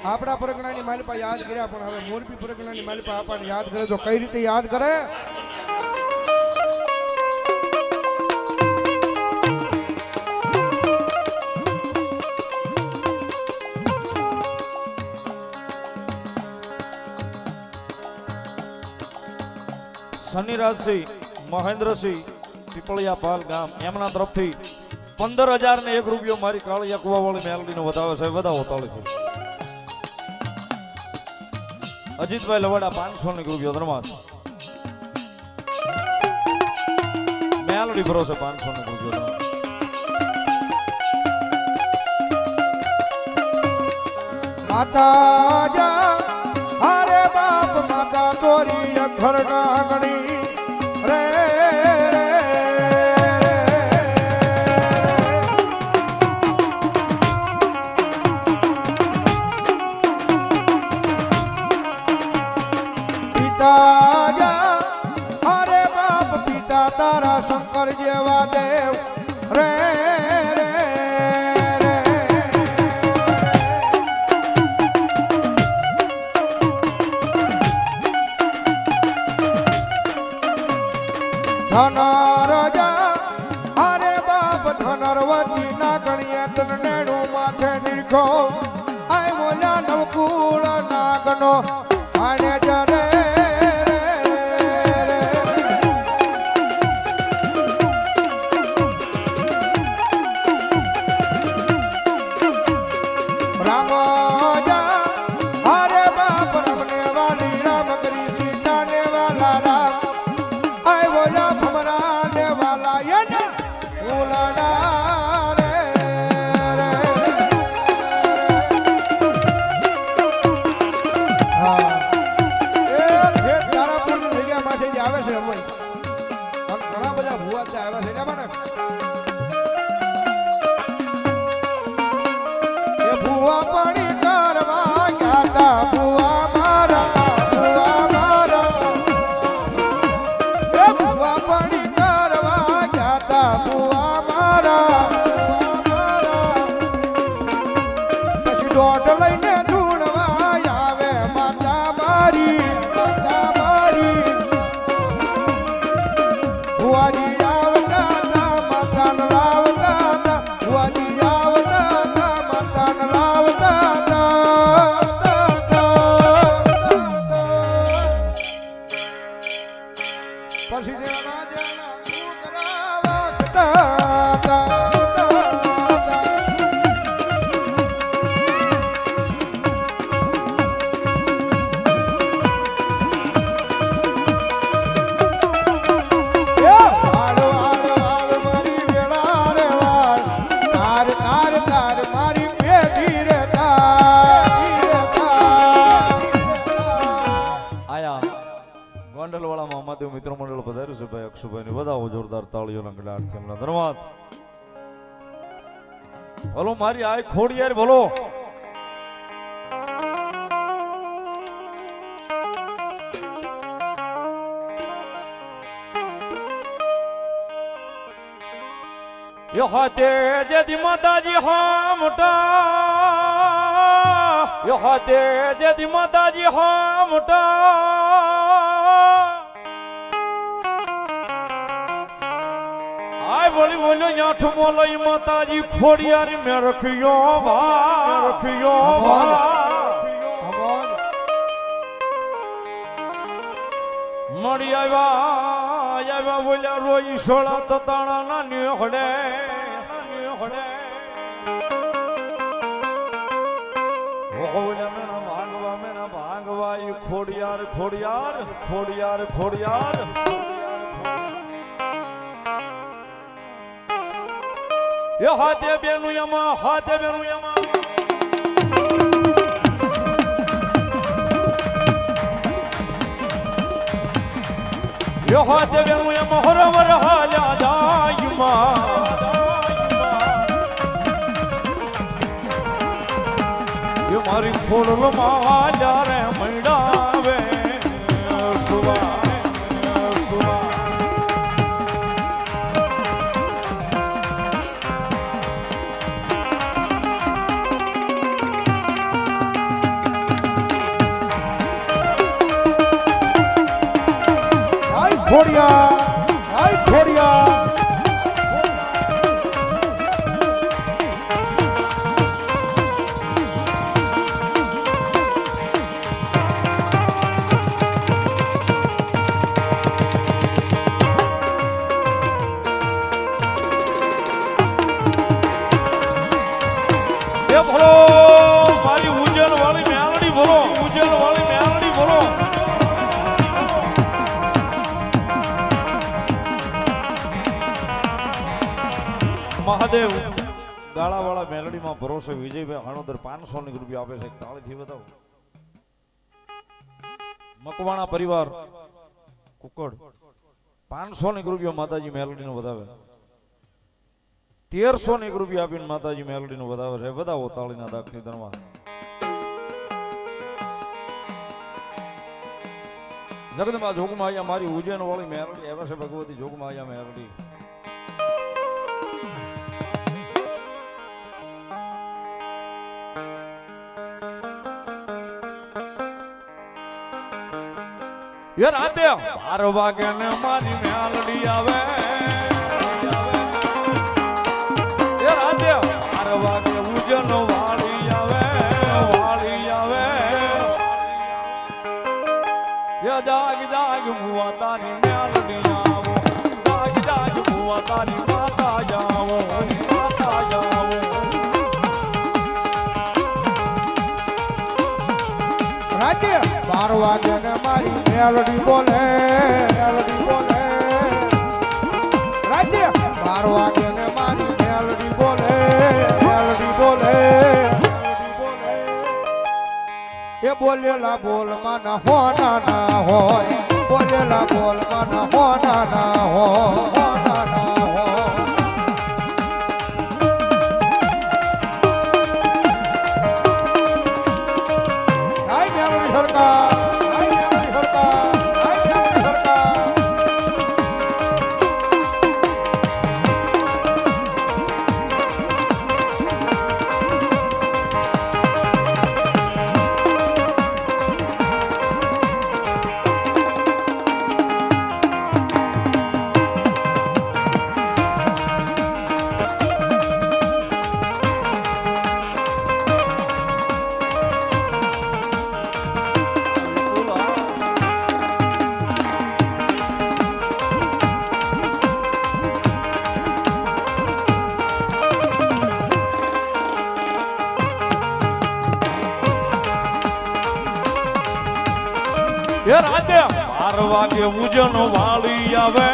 આપણા પરગણાની માલિપા યાદ કર્યા પણ હવે મોરબી પરગણાની માલિપા આપણને યાદ કરે તો કઈ રીતે યાદ કરે? શનિરાજસિંહ મહેન્દ્રસિંહ પીપળિયા પાલ ગામ એમના તરફથી 15,001 રૂપિયો મારી કાળિયા કુવાવાળી મેલડીનો વધાવે છે. વધાવો તાળીથી. અજીતભાઈ લવાડા 500 રૂપિયો ધર્માત મેલડી ભરોસે 500 રૂપિયો. માતા જા અરે બાપ માતા તોરી અખર નાગણી રે તારા શંકર જેવા દેવ રે ધનર જા અરે બાપ ધનરવતી ના ગણીએ તનેડું માથે નિરખો આય મોલા નવકુળ નાગનો આને જરે મિત્ર મંડળ પધાર્યું છે ભાઈ અક્ષુભાઈ ને વધાવો જોરદાર તાળીઓના ગડાટથી હમણાં ધન્યવાદ. બોલો મારી આય ખોડિયાર બોલો. યો હાતે જેદી માતાજી હા મોટા યો હાતે જેદી માતાજી હા મોટા બોલી બોલ્યો યાઠ મોલઈ માતાજી ખોડિયાર મે રખ્યો ભા રખ્યો ભા મળી આવ્યા બોલ્યા રોઈ સોળા તતાણા ના નેહડે મેના ભાંગવા ખોડિયાર ખોડિયાર ખોડિયાર ખોડિયાર યો હાથે બેનું યમા હાથે બેનું યમા યો હાથે બેનું યમા હરવર હાલ્યા જાયમાં યો મારી ખોડલ માં જ્યારે મંડાવે સુવા સુવા મહાદેવ ગાળાવાળા મેલડીમાં ભરોસે વિજયભાઈ હણોદર 500 ની રૂપિયા આપે છે. તાળીથી બતાવો. મકવાણા પરિવાર કુકડ 500 ની રૂપિયા માતાજી મેલડીનો વધાવે. 1300 ની રૂપિયા આપીને માતાજી મેલડીનો વધાવે છે. બધાઓ તાળીના દાગથી ધનવા. જગદંબા જોગમાયા મારી ઉજ્જૈન વાળી મેલડી એવા છે. ભગવતી જોગમાયા મેલડી યાર આતે 12 વાગે ને મારી મેલડી આવે. યાર આતે 12 વાગે ઉજ્જૈન વાળી આવે. યા જાગ જાગ મુવા તારી મેલડી આવો. જાગ જાગ મુવા તારી માતા જાવો. માતા જાવો. રાજ્ય 12 વાગે ને મારી મેલડી બોલે. મેલડી બોલે. રાજ્ય 12 વાગે ને મારી મેલડી બોલે. મેલડી બોલે. એ બોલેલા બોલમાં ના હોના ના હોય. બોલેલા બોલમાં ના હોના ના હોય. હોના ના હોય. આય મેલડી સરકાર. આય મેલડી સરકાર. આય મેલડી સરકાર. એ રાતે 12 વાગે ઉજ્જૈન વાળી આવે.